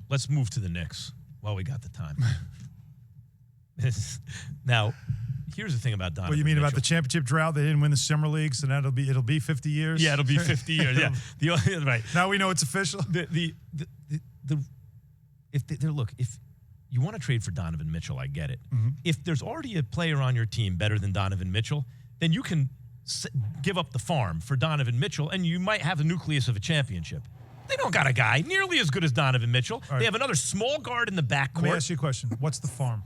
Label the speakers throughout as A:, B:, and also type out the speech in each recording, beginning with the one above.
A: let's move to the Knicks while we got the time. Now, here's the thing about Donovan
B: What you mean
A: Mitchell.
B: about the championship drought? They didn't win the Summer League, so now it'll be 50 years.
A: Yeah, it'll be 50 years. Yeah, right.
B: Now we know it's official.
A: If you want to trade for Donovan Mitchell, I get it.
B: Mm-hmm.
A: If there's already a player on your team better than Donovan Mitchell, then you can give up the farm for Donovan Mitchell, and you might have a nucleus of a championship. They don't got a guy nearly as good as Donovan Mitchell.
B: Right.
A: They have another small guard in the backcourt.
B: Let me ask you a question. What's the farm?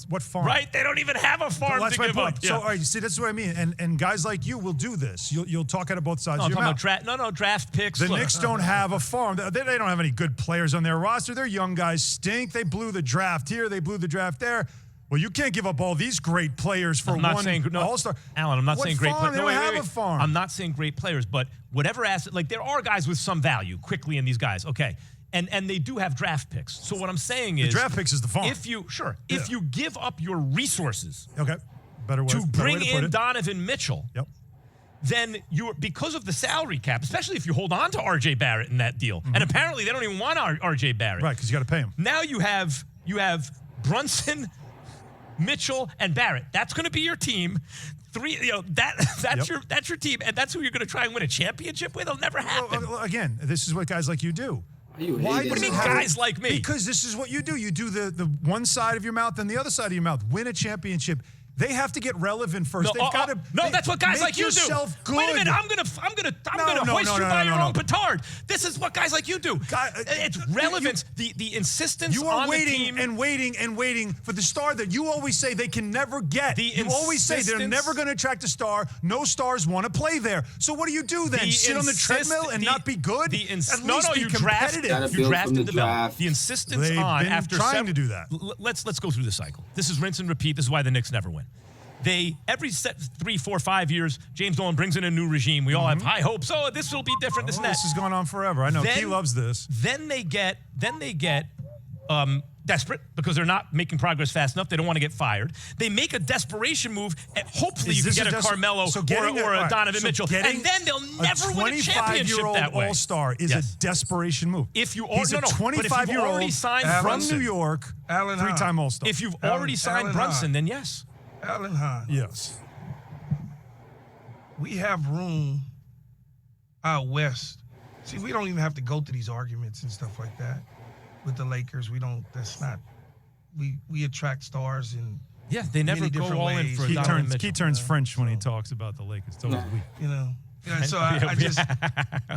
B: What farm?
A: Right? They don't even have a farm
B: that's
A: to
B: my
A: give
B: point.
A: up.
B: So, all right, see, that's what I mean. And guys like you will do this. You'll talk out of both sides of your mouth.
A: Draft picks.
B: The Knicks don't have a farm. They don't have any good players on their roster. Their young guys stink. They blew the draft here. They blew the draft there. Well, you can't give up all these great players for one All-Star.
A: Alan, I'm not saying great players.
B: They don't have a farm.
A: I'm not saying great players, but whatever asset, like there are guys with some value quickly in these guys. Okay. And they do have draft picks. So what I'm saying is
B: the draft picks is the farm.
A: If you give up your resources
B: to
A: bring in Donovan Mitchell,
B: then
A: because of the salary cap, especially if you hold on to RJ Barrett in that deal. And apparently they don't even want RJ Barrett.
B: Right, because you got to pay him.
A: Now you have Brunson, Mitchell, and Barrett. That's going to be your team. That's your team, and that's who you're going to try and win a championship with. It'll never happen.
B: Well, again, this is what guys like you do.
A: What do you mean guys like me?
B: Because this is what you do. You do the one side of your mouth and the other side of your mouth. Win a championship. They have to get relevant first. They've got to.
A: No, that's what guys like you do.
B: Good.
A: Wait a minute, I'm gonna hoist you by your own petard. This is what guys like you do. It's relevance. The insistence.
B: You are
A: on
B: waiting
A: the team.
B: and waiting and waiting for the star that you always say they can never get. You always say they're never going to attract a star. No stars want to play there. So what do you do then? Sit on the treadmill and not be good? At least be competitive.
A: You drafted the draft. The insistence
B: They've
A: on
B: been
A: after
B: trying to do that.
A: Let's go through the cycle. This is rinse and repeat. This is why the Knicks never win. Every 3, 4, 5 years, James Dolan brings in a new regime. We all have high hopes. Oh, this will be different. This and that.
B: This has gone on forever. I know. He loves this.
A: Then they get desperate because they're not making progress fast enough. They don't want to get fired. They make a desperation move. And hopefully, you can get a Carmelo or a Donovan Mitchell, and then they'll never win a championship that way.
B: All-star is a desperation move.
A: If you
B: He's a 25-year-old from New York, three-time All-Star.
A: If you've already signed Brunson, then yes.
C: Alan Hanh.
B: Yes.
C: We have room out west. See, we don't even have to go through these arguments and stuff like that with the Lakers. We don't. That's not. We attract stars and
A: they never go all in for Donovan Mitchell.
B: He turns French when he talks about the Lakers. So
C: you know. Yeah, so I just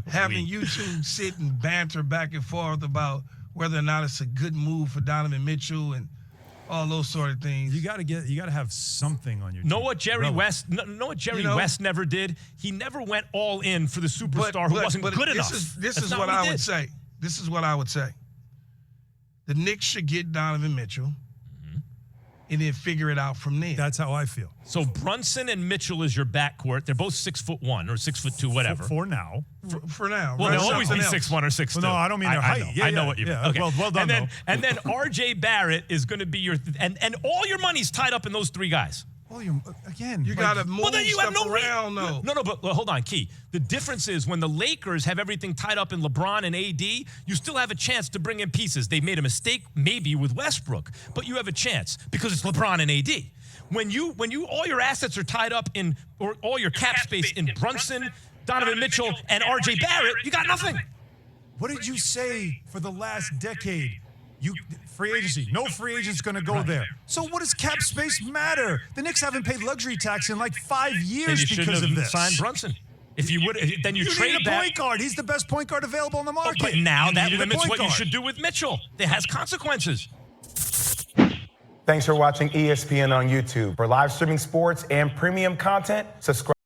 C: having you two sit and banter back and forth about whether or not it's a good move for Donovan Mitchell and all those sort of things.
B: You got to have something on your team.
A: Know what Jerry West never did? He never went all in for the superstar who wasn't good enough.
C: This is what I would say. This is what I would say. The Knicks should get Donovan Mitchell and then figure it out from there.
B: That's how I feel.
A: So Brunson and Mitchell is your backcourt. They're both 6'1" or 6'2", whatever.
B: For now.
C: For now.
A: Well, they'll always be 6'1" or 6'2".
B: Well, no, I don't mean their height.
A: I know what you mean. Okay.
B: Well done,
A: and then RJ Barrett is going to be your and all your money's tied up in those three guys.
B: Well, you
C: got to move stuff around, though.
A: No, but hold on, Key. The difference is when the Lakers have everything tied up in LeBron and AD, you still have a chance to bring in pieces. They made a mistake maybe with Westbrook, but you have a chance because it's LeBron and AD. When you all your assets are tied up in, or all your cap space in Brunson, Donovan Mitchell, and RJ Barrett, you got nothing.
B: What did you say for the last decade? Free agency. No free agent's going to go there. So what does cap space matter? The Knicks haven't paid luxury tax in like 5 years because of this.
A: Signed Brunson. If you would, then you trade
B: need a point guard. He's the best point guard available on the market.
A: But now that limits what you should do with Mitchell. It has consequences.
D: Thanks for watching ESPN on YouTube. For live streaming sports and premium content, subscribe.